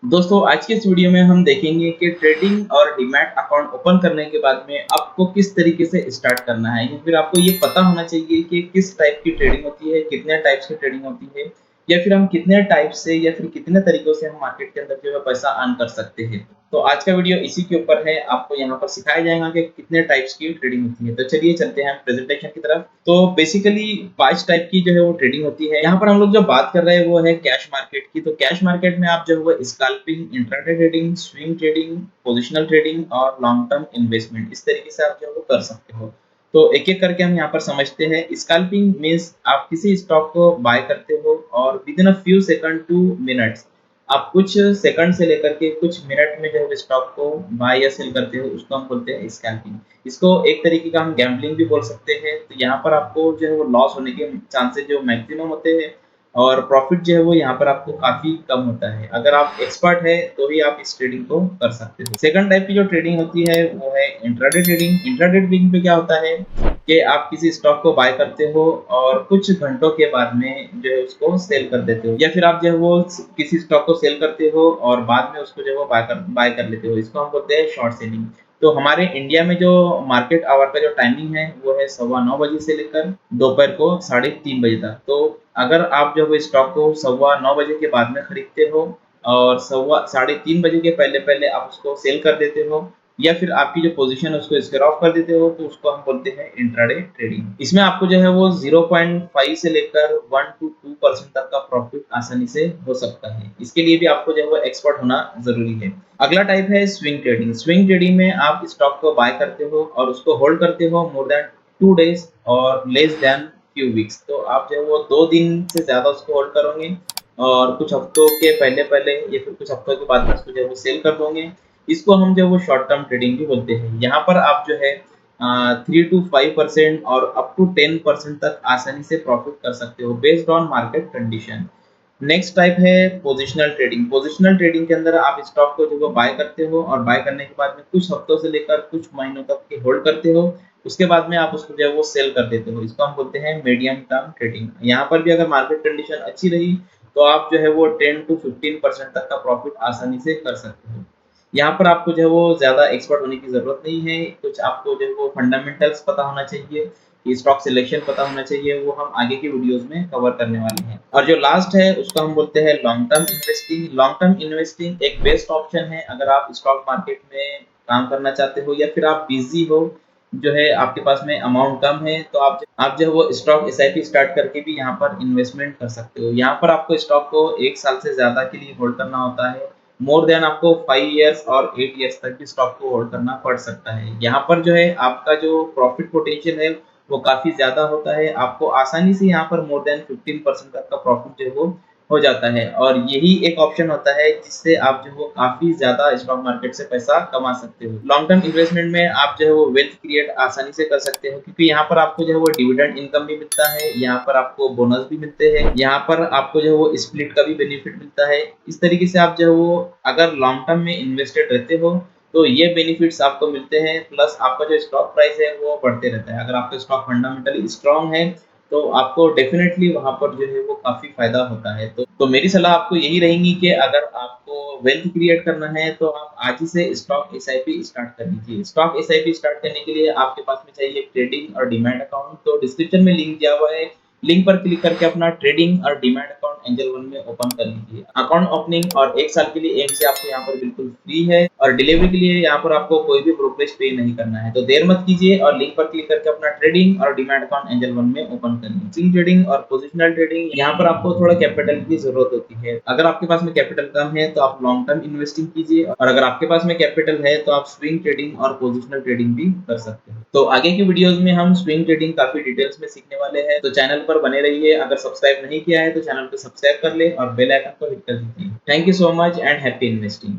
दोस्तों आज के इस वीडियो में हम देखेंगे कि ट्रेडिंग और डीमैट अकाउंट ओपन करने के बाद में आपको किस तरीके से स्टार्ट करना है या फिर आपको ये पता होना चाहिए कि किस टाइप की ट्रेडिंग होती है, कितने टाइप्स की ट्रेडिंग होती है या फिर हम कितने टाइप से या फिर कितने तरीकों से हम मार्केट के अंदर जो है पैसा अर्न कर सकते हैं। तो आज का वीडियो इसी के ऊपर है। आपको यहाँ पर सिखाया जाएगा कि कितने टाइप्स की ट्रेडिंग होती है। तो चलिए चलते हैं प्रेजेंटेशन की तरफ। तो बेसिकली 5 टाइप की जो है वो ट्रेडिंग होती है। यहाँ पर हम लोग जो बात कर रहे हैं वो है कैश मार्केट की। तो कैश मार्केट में आप जो है वो scalping, intraday trading, swing trading, positional trading और लॉन्ग टर्म इन्वेस्टमेंट, इस तरीके से आप जो है वो कर सकते हो। तो एक एक करके हम यहाँ पर समझते हैं। स्कैल्पिंग मीन्स आप किसी स्टॉक को बाय करते हो और with in a few second two minutes आप कुछ सेकंड से लेकर के कुछ मिनट में जो है स्टॉक को बाय या सेल करते हो, उसको हम बोलते हैं स्कैल्पिंग। इसको एक तरीके का हम गैम्बलिंग भी बोल सकते हैं। तो यहाँ पर आपको जो है वो लॉस होने के चांसेस जो मैक्सिमम होते हैं और प्रॉफिट जो है वो यहाँ पर आपको काफी कम होता है। अगर आप एक्सपर्ट है तो ही आप इस ट्रेडिंग को कर सकते हो। सेकंड टाइप की जो ट्रेडिंग होती है वो है इंट्राडे ट्रेडिंग। इंट्राडे ट्रेडिंग पे क्या होता है कि आप किसी स्टॉक को बाय करते हो और कुछ घंटों के बाद में जो है उसको सेल कर देते हो, या फिर आप जो है वो किसी स्टॉक को सेल करते हो और बाद में उसको जो है वो बाय कर लेते हो। इसको हम बोलते हैं शॉर्ट सेलिंग। तो हमारे इंडिया में जो मार्केट आवर का जो टाइमिंग है वो है 9:15 बजे से लेकर दोपहर को 3:30 बजे तक। तो अगर आप जो है स्टॉक को 9:15 बजे के बाद में खरीदते हो और 3:30 बजे के पहले पहले आप उसको सेल कर देते हो या फिर आपकी जो पोजीशन है उसको स्क्वेयर ऑफ कर देते हो, तो उसको हम बोलते हैं इंट्राडे ट्रेडिंग। इसमें आपको जो है वो 0.5 से लेकर 1 to 2% तक का प्रॉफिट आसानी से हो सकता है। इसके लिए भी आपको जो है वो एक्सपर्ट होना जरूरी है। अगला टाइप है स्विंग ट्रेडिंग। स्विंग ट्रेडिंग में आप स्टॉक को बाय करते हो और उसको होल्ड करते हो मोर देन 2 days और लेस देन फ्यू वीक्स। तो आप जो है वो 2 दिन से ज्यादा उसको होल्ड करोगे और कुछ हफ्तों के पहले पहले या फिर कुछ हफ्तों के बाद में उसको जो है वो सेल कर दोगे। इसको हम जो है वो शॉर्ट टर्म ट्रेडिंग भी बोलते हैं। यहाँ पर आप जो है 3 to 5% और अप टू 10% तक आसानी से प्रॉफिट कर सकते हो based on market condition. Next type है पोजिशनल ट्रेडिंग। पोजिशनल ट्रेडिंग के अंदर आप स्टॉक को जो बाय करते हो और बाय करने के बाद में कुछ हफ्तों से लेकर कुछ महीनों तक के होल्ड करते हो, उसके बाद में आप उसको जो है वो सेल कर देते हो। इसको हम बोलते हैं मीडियम टर्म ट्रेडिंग। यहाँ पर भी अगर मार्केट कंडीशन अच्छी रही तो आप जो है वो 10 to 15% तक का प्रॉफिट आसानी से कर सकते हो। यहाँ पर आपको जो है वो ज़्यादा एक्सपर्ट होने की ज़रूरत नहीं है। कुछ आपको जो है वो फंडामेंटल्स पता होना चाहिए, स्टॉक सिलेक्शन पता होना चाहिए, वो हम आगे की वीडियोस में कवर करने वाले हैं। और जो लास्ट है उसको हम बोलते हैं long term investing. Long term investing एक बेस्ट ऑप्शन है अगर आप स्टॉक मार्केट में काम करना चाहते हो या फिर आप बिजी हो, जो है आपके पास में अमाउंट कम है, तो आप जो है वो स्टॉक एसआईपी स्टार्ट करके भी यहाँ पर इन्वेस्टमेंट कर सकते हो। यहाँ पर आपको स्टॉक को 1 साल से ज्यादा के लिए होल्ड करना होता है। मोर देन आपको 5 years और 8 years तक भी स्टॉक को होल्ड करना पड़ सकता है। यहाँ पर जो है आपका जो प्रॉफिट पोटेंशियल है वो काफी ज्यादा होता है। आपको आसानी से यहाँ पर मोर देन 15% तक का प्रॉफिट जो है वो हो जाता है और यही एक ऑप्शन होता है जिससे आप जो है काफी ज्यादा स्टॉक मार्केट से पैसा कमा सकते हो। लॉन्ग टर्म इन्वेस्टमेंट में आप जो है वो वेल्थ क्रिएट आसानी से कर सकते हो, क्योंकि यहाँ पर आपको जो है वो डिविडेंड इनकम भी मिलता है, यहाँ पर आपको बोनस भी मिलते हैं, यहाँ पर आपको जो है वो स्प्लिट का भी बेनिफिट मिलता है। इस तरीके से आप जो है वो अगर लॉन्ग टर्म में इन्वेस्टेड रहते हो तो ये बेनिफिट्स आपको मिलते हैं, प्लस आपका जो स्टॉक प्राइस है वो बढ़ते रहता है। अगर आपका स्टॉक फंडामेंटली स्ट्रांग है तो आपको डेफिनेटली वहां पर जो है वो काफी फायदा होता है। तो मेरी सलाह आपको यही रहेगी कि अगर आपको वेल्थ क्रिएट करना है तो आप आज ही से स्टॉक एसआईपी स्टार्ट कर लीजिए। स्टॉक एसआईपी स्टार्ट करने के लिए आपके पास में चाहिए ट्रेडिंग और डीमैट अकाउंट। तो डिस्क्रिप्शन में लिंक दिया हुआ है, लिंक पर क्लिक करके अपना ट्रेडिंग और डीमैट अकाउंट एंजल वन में ओपन कर लीजिए। अकाउंट ओपनिंग और 1 साल के लिए एम से आपको यहाँ पर बिल्कुल फ्री है और डिलीवरी के लिए यहाँ पर आपको कोई भी ब्रोकरेज पे नहीं करना है। तो देर मत कीजिए और लिंक पर क्लिक करके अपना ट्रेडिंग और डीमैट अकाउंट एंजल वन में ओपन कर लीजिए। स्विंग ट्रेडिंग और पोजिशनल ट्रेडिंग, यहाँ पर आपको थोड़ा कैपिटल की जरूरत होती है। अगर आपके पास में कैपिटल कम है तो आप लॉन्ग टर्म इन्वेस्टिंग कीजिए और अगर आपके पास में कैपिटल है तो आप स्विंग ट्रेडिंग और पोजिशनल ट्रेडिंग भी कर सकते हैं। तो आगे की वीडियोस में हम स्विंग ट्रेडिंग काफी डिटेल्स में सीखने वाले हैं। तो चैनल पर बने रहिए। अगर सब्सक्राइब नहीं किया है तो चैनल को सब्सक्राइब कर ले और बेल आइकन को हिट कर दीजिए। Thank you so much and happy investing.